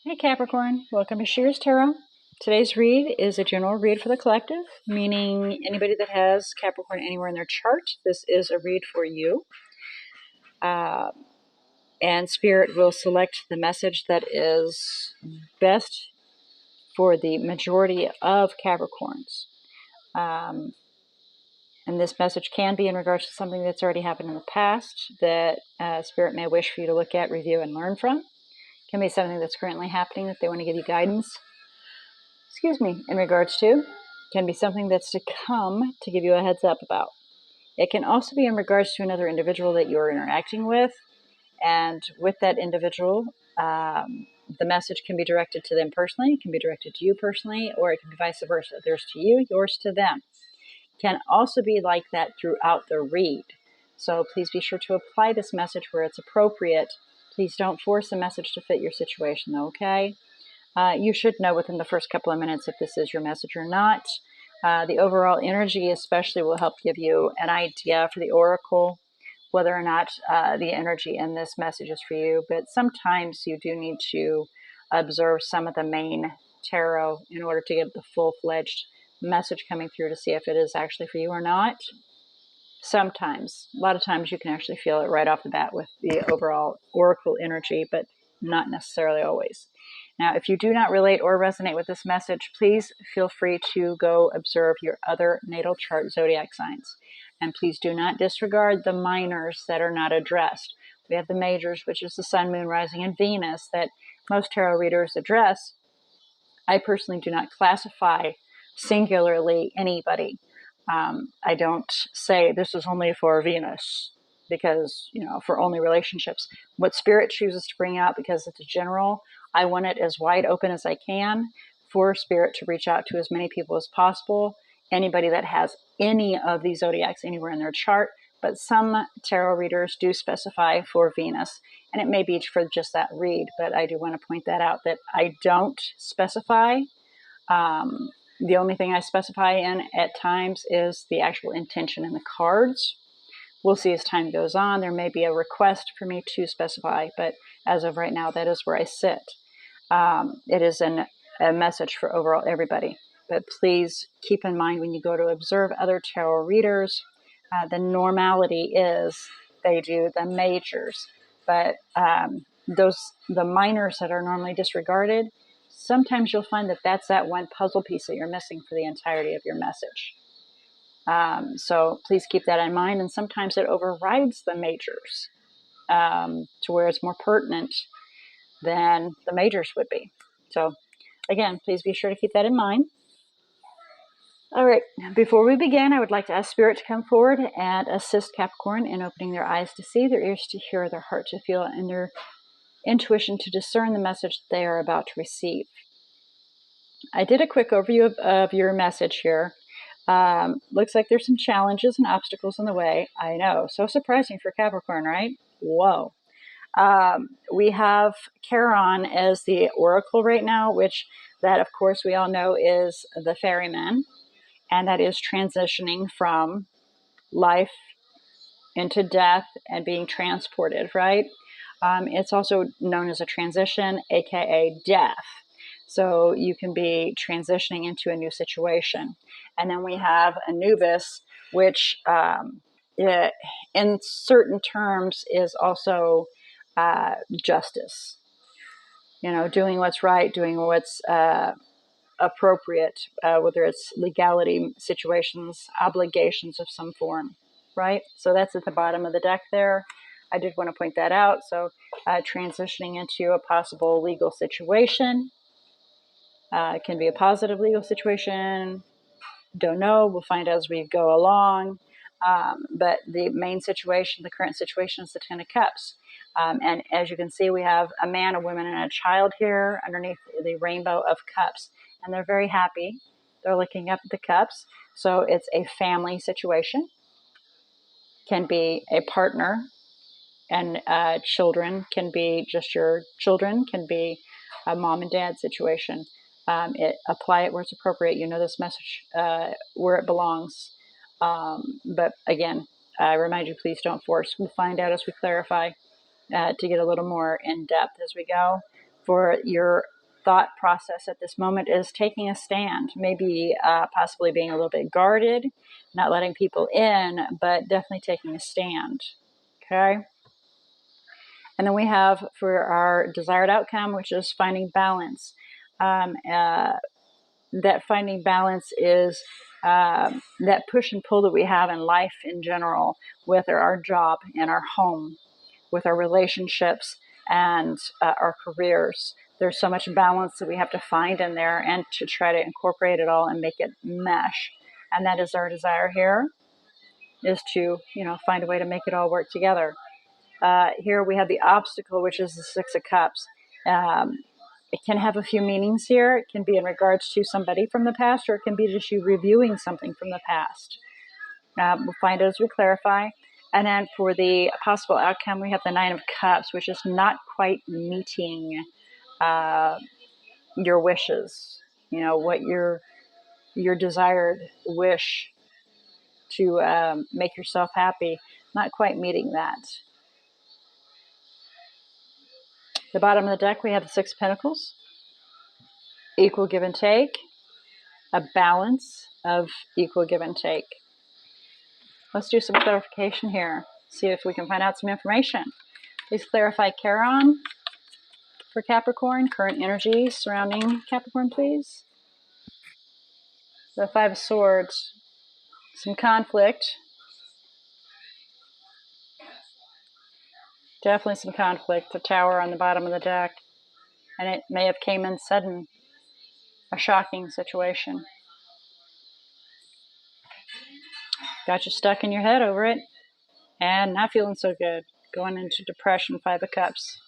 Hey Capricorn, welcome to She-ruhz Tarot. Today's read is a general read for the collective, meaning anybody that has Capricorn anywhere in their chart, this is a read for you. And Spirit will select the message that is best for the majority of Capricorns. And this message can be in regards to something that's already happened in the past that Spirit may wish for you to look at, review, and learn from. It can be something that's currently happening that they want to give you guidance in regards to. Can be something that's to come to give you a heads up about. It can also be in regards to another individual that you're interacting with, and with that individual, the message can be directed to them personally, it can be directed to you personally, or it can be vice versa. Theirs to you, yours to them. Can also be like that throughout the read. So please be sure to apply this message where it's appropriate. Please don't force the message to fit your situation, okay? You should know within the first couple of minutes if this is your message or not. The overall energy especially will help give you an idea for the oracle, whether or not the energy in this message is for you. But sometimes you do need to observe some of the main tarot in order to get the full-fledged message coming through to see if it is actually for you or not. Sometimes, a lot of times you can actually feel it right off the bat with the overall oracle energy, but not necessarily always. Now, if you do not relate or resonate with this message, please feel free to go observe your other natal chart zodiac signs. And please do not disregard the minors that are not addressed. We have the majors, which is the sun, moon, rising, and Venus, that most tarot readers address. I personally do not classify singularly anybody. I don't say this is only for Venus because, for only relationships. What Spirit chooses to bring out, because it's general, I want it as wide open as I can for Spirit to reach out to as many people as possible. Anybody that has any of these zodiacs anywhere in their chart, but some tarot readers do specify for Venus, and it may be for just that read, but I do want to point that out that I don't specify. The only thing I specify in at times is the actual intention in the cards. We'll see as time goes on. There may be a request for me to specify, but as of right now, that is where I sit. It is a message for overall everybody. But please keep in mind when you go to observe other tarot readers, the normality is they do the majors. But the minors that are normally disregarded, sometimes you'll find that that's that one puzzle piece that you're missing for the entirety of your message. So please keep that in mind. And sometimes it overrides the majors to where it's more pertinent than the majors would be. So again, please be sure to keep that in mind. All right, before we begin, I would like to ask Spirit to come forward and assist Capricorn in opening their eyes to see, their ears to hear, their heart to feel, and their intuition to discern the message they are about to receive. I did a quick overview of your message here. Looks like there's some challenges and obstacles in the way. I know, so surprising for Capricorn, right? Whoa. We have Charon as the oracle right now, which that, of course, we all know is the ferryman, and that is transitioning from life into death and being transported, right? It's also known as a transition, aka death. So you can be transitioning into a new situation. And then we have Anubis, which in certain terms is also justice. Doing what's right, doing what's appropriate, whether it's legality situations, obligations of some form, right? So that's at the bottom of the deck there. I did want to point that out. So transitioning into a possible legal situation. It can be a positive legal situation. Don't know. We'll find out as we go along. But the main situation, the current situation, is the Ten of Cups. And as you can see, we have a man, a woman, and a child here underneath the rainbow of cups. And they're very happy. They're looking up at the cups. So it's a family situation. Can be a partner, and children can be just your children, can be a mom and dad situation. Apply it where it's appropriate. This message where it belongs. But again, I remind you, please don't force. We'll find out as we clarify to get a little more in depth as we go. for your thought process at this moment is taking a stand, maybe possibly being a little bit guarded, not letting people in, but definitely taking a stand. Okay. And then we have for our desired outcome, which is finding balance. That finding balance is that push and pull that we have in life in general, with our job and our home, with our relationships and our careers. There's so much balance that we have to find in there, and to try to incorporate it all and make it mesh. And that is our desire here, is to, find a way to make it all work together. Here we have the obstacle, which is the Six of Cups. It can have a few meanings here. It can be in regards to somebody from the past, or it can be just you reviewing something from the past. We'll find it as we clarify. And then for the possible outcome, we have the Nine of Cups, which is not quite meeting your wishes. What your desired wish to make yourself happy, not quite meeting that. The bottom of the deck, we have the Six of Pentacles, equal give and take, a balance of equal give and take. Let's do some clarification here, see if we can find out some information. Please clarify Charon for Capricorn, current energy surrounding Capricorn, please. The Five of Swords, some conflict. Definitely some conflict. The Tower on the bottom of the deck. And it may have came in sudden, a shocking situation. Got you stuck in your head over it, and not feeling so good. Going into depression, Five of Cups.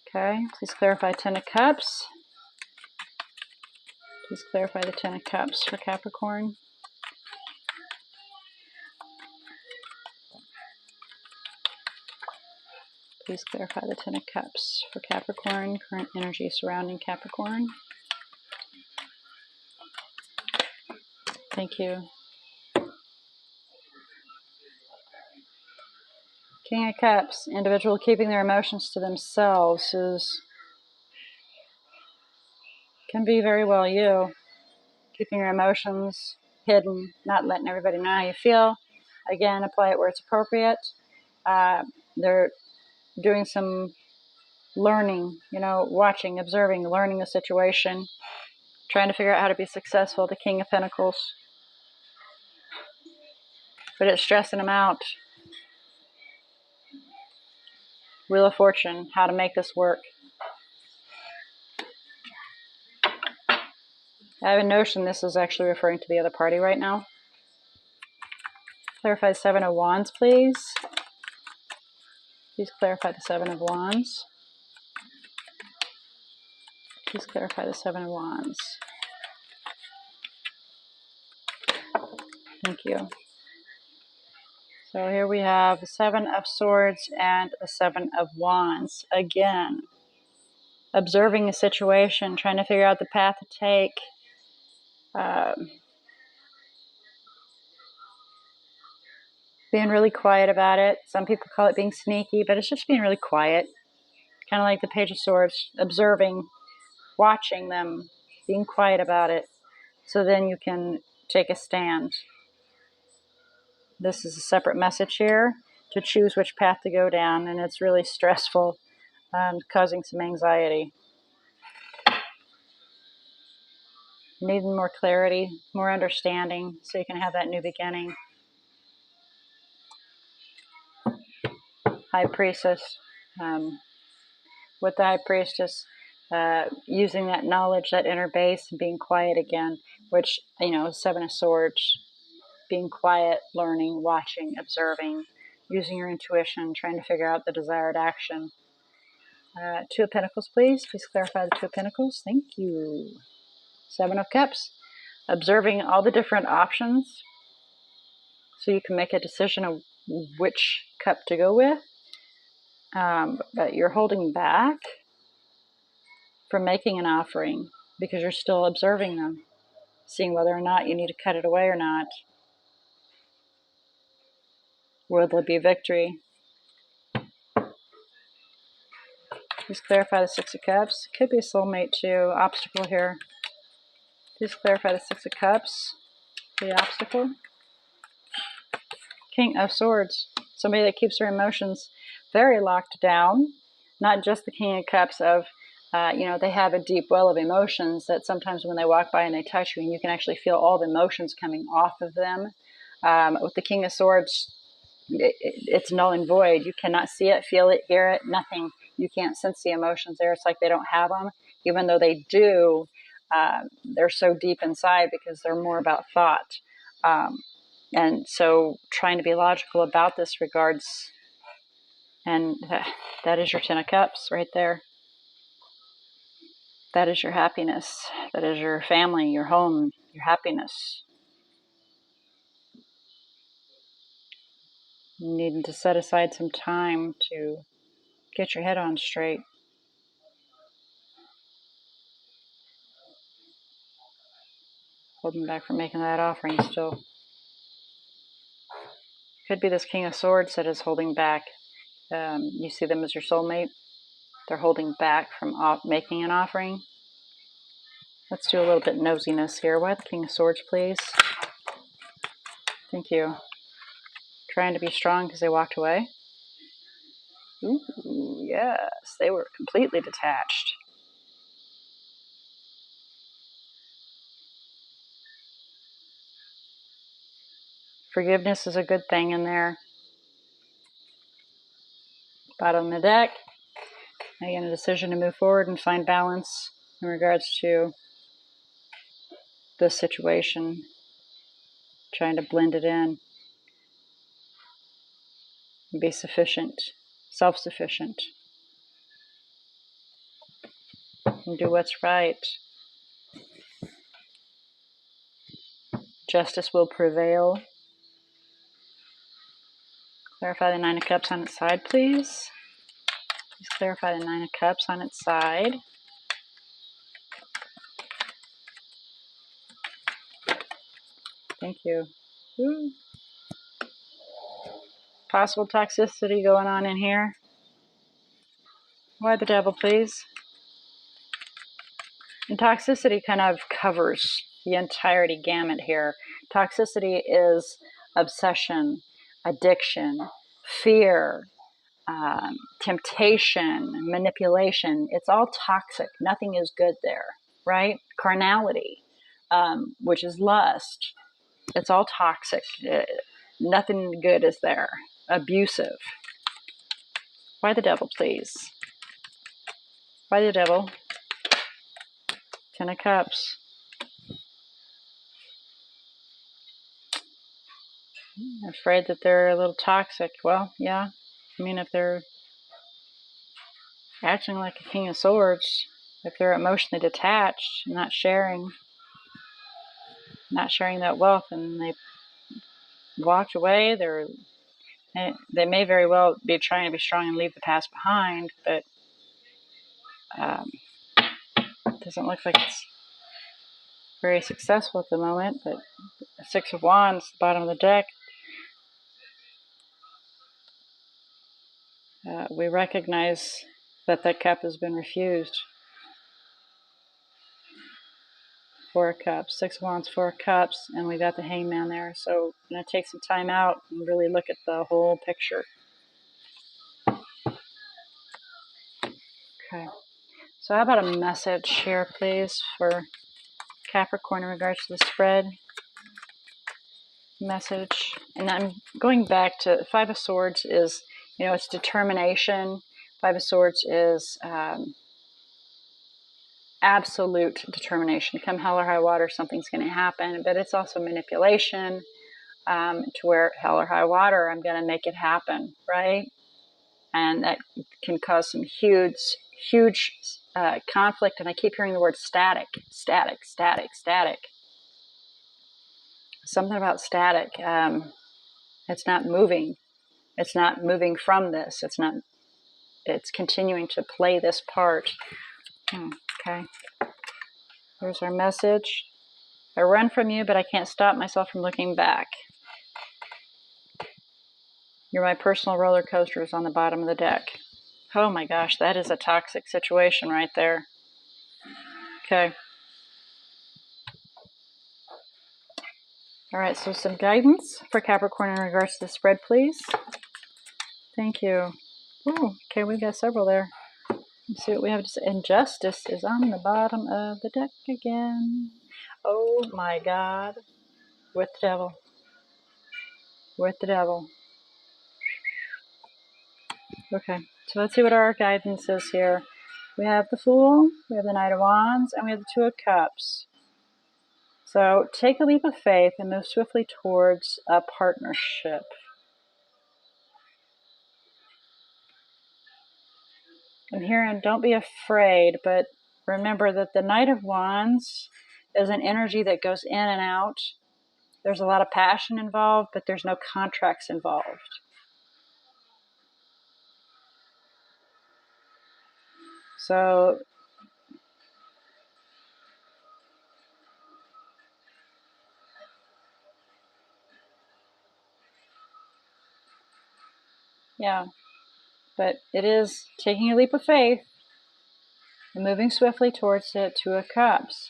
Okay, please clarify Ten of Cups. Please clarify the Ten of Cups for Capricorn. Please clarify the Ten of Cups for Capricorn, current energy surrounding Capricorn. Thank you. King of Cups, individual keeping their emotions to themselves can be very well you. Keeping your emotions hidden, not letting everybody know how you feel. Again, apply it where it's appropriate. They're doing some learning, watching, observing, learning the situation, trying to figure out how to be successful. The King of Pentacles. But it's stressing them out. Wheel of Fortune, how to make this work. I have a notion this is actually referring to the other party right now. Clarify Seven of Wands, please. Please clarify the Seven of Wands. Please clarify the Seven of Wands. Thank you. So here we have the Seven of Swords and the Seven of Wands. Again, observing the situation, trying to figure out the path to take. Being really quiet about it. Some people call it being sneaky, but it's just being really quiet. Kind of like the Page of Swords, observing, watching them, being quiet about it. So then you can take a stand. This is a separate message here to choose which path to go down, and it's really stressful, causing some anxiety. Needing more clarity, more understanding, so you can have that new beginning. High Priestess. With the High Priestess, using that knowledge, that inner base, and being quiet again, which, Seven of Swords, being quiet, learning, watching, observing, using your intuition, trying to figure out the desired action. Two of Pentacles, please. Please clarify the Two of Pentacles. Thank you. Seven of Cups. Observing all the different options so you can make a decision of which cup to go with. But you're holding back from making an offering because you're still observing them, seeing whether or not you need to cut it away or not. Will there be victory? Please clarify the Six of Cups. Could be a soulmate too. Obstacle here. Please clarify the Six of Cups. The obstacle. King of Swords. Somebody that keeps their emotions very locked down. Not just the King of Cups of, they have a deep well of emotions that sometimes when they walk by and they touch you, and you can actually feel all the emotions coming off of them. With the King of Swords, it's null and void. You cannot see it, feel it, hear it, nothing. You can't sense the emotions there. It's like they don't have them. Even though they do, they're so deep inside because they're more about thought. And so trying to be logical about this regards, and that is your Ten of Cups right there. That is your happiness. That is your family, your home, your happiness. You need to set aside some time to get your head on straight. Holding back from making that offering still. Could be this King of Swords that is holding back. You see them as your soulmate. They're holding back from making an offering. Let's do a little bit nosiness here. Why the King of Swords, please? Thank you. Trying to be strong because they walked away. Ooh, yes, they were completely detached. Forgiveness is a good thing in there. Bottom of the deck. Again, a decision to move forward and find balance in regards to this situation. Trying to blend it in. And be sufficient. Self-sufficient. And do what's right. Justice will prevail. Clarify the Nine of Cups on its side, please. Please clarify the Nine of Cups on its side. Thank you. Ooh. Possible toxicity going on in here. Why the Devil, please? And toxicity kind of covers the entirety gamut here. Toxicity is obsession, addiction, fear, temptation, manipulation. It's all toxic. Nothing is good there, right? Carnality, which is lust. It's all toxic. Nothing good is there. Abusive. Why the Devil, please? Why the Devil? Ten of Cups. I'm afraid that they're a little toxic. Well, yeah. I mean, if they're acting like a King of Swords, if they're emotionally detached, not sharing that wealth, and they walked away, they may very well be trying to be strong and leave the past behind, but it doesn't look like it's very successful at the moment. But the Six of Wands, bottom of the deck, we recognize that that cup has been refused. Four of Cups, Six of Wands, Four of Cups, and we got the Hangman there. So I'm going to take some time out and really look at the whole picture. Okay. So how about a message here, please, for Capricorn in regards to the spread? Message. And I'm going back to Five of Swords is, it's determination. Five of Swords is absolute determination. Come hell or high water, something's going to happen. But it's also manipulation, to where hell or high water, I'm going to make it happen, right? And that can cause some huge conflict. And I keep hearing the word static. Something about static. It's not moving. It's not moving from this. It's continuing to play this part. Okay. Here's our message. I run from you, but I can't stop myself from looking back. You're my personal roller coasters on the bottom of the deck. Oh my gosh, that is a toxic situation right there. Okay. All right, so some guidance for Capricorn in regards to the spread, please. Thank you. Ooh, okay, we got several there. Let's see what we have to say. Injustice is on the bottom of the deck again. Oh my God. With the devil. With the devil. Okay, so let's see what our guidance is here. We have the Fool, we have the Knight of Wands, and we have the Two of Cups. So take a leap of faith and move swiftly towards a partnership. And herein, don't be afraid, but remember that the Knight of Wands is an energy that goes in and out. There's a lot of passion involved, but there's no contracts involved. So yeah, but it is taking a leap of faith and moving swiftly towards the Two of Cups.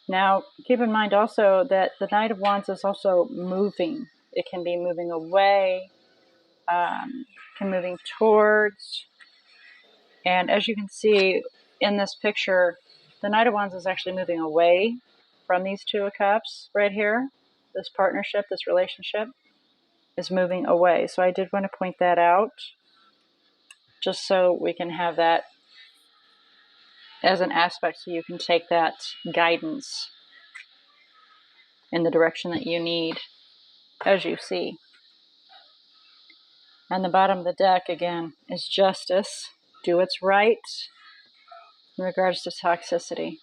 Now, keep in mind also that the Knight of Wands is also moving. It can be moving away, can moving towards. And as you can see in this picture, the Knight of Wands is actually moving away from these Two of Cups right here. This partnership, this relationship is moving away. So I did want to point that out just so we can have that as an aspect so you can take that guidance in the direction that you need, as you see. On the bottom of the deck, again, is Justice. Do what's right in regards to toxicity.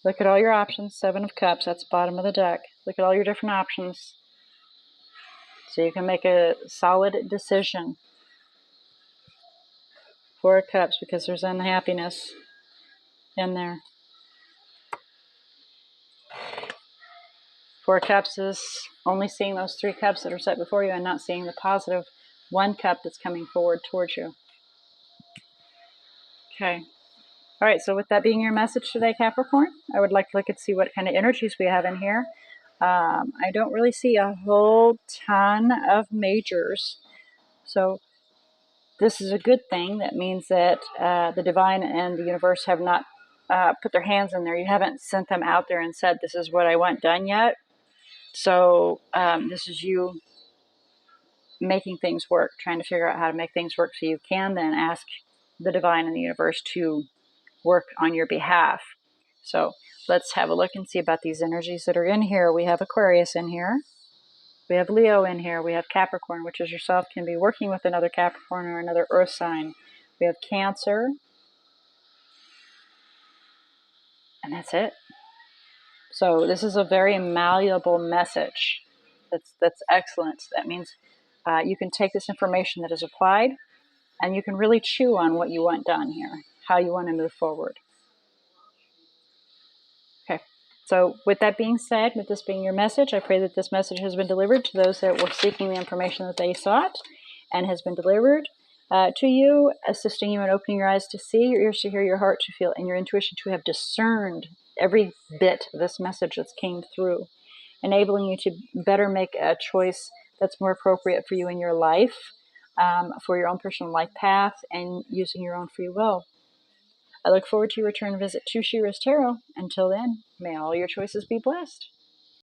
Look at all your options. Seven of Cups, that's bottom of the deck. Look at all your different options so you can make a solid decision. Four of Cups, because there's unhappiness in there. Four of Cups is only seeing those three cups that are set before you and not seeing the positive one cup that's coming forward towards you. Okay. All right, so with that being your message today, Capricorn, I would like to look and see what kind of energies we have in here. I don't really see a whole ton of majors. So this is a good thing. That means that the divine and the universe have not put their hands in there. You haven't sent them out there and said, this is what I want done yet. So this is you making things work, trying to figure out how to make things work so you can then ask the divine and the universe to work on your behalf. So let's have a look and see about these energies that are in here. We have Aquarius in here. We have Leo in here. We have Capricorn, which is yourself, can be working with another Capricorn or another earth sign. We have Cancer. And that's it. So this is a very malleable message. That's excellent. That means you can take this information that is applied and you can really chew on what you want done here, how you want to move forward. Okay, so with that being said, with this being your message, I pray that this message has been delivered to those that were seeking the information that they sought and has been delivered to you, assisting you in opening your eyes to see, your ears to hear, your heart to feel, and your intuition to have discerned every bit of this message that's came through, enabling you to better make a choice that's more appropriate for you in your life, for your own personal life path, and using your own free will. I look forward to your return visit to She-ruhz Tarot. Until then, may all your choices be blessed.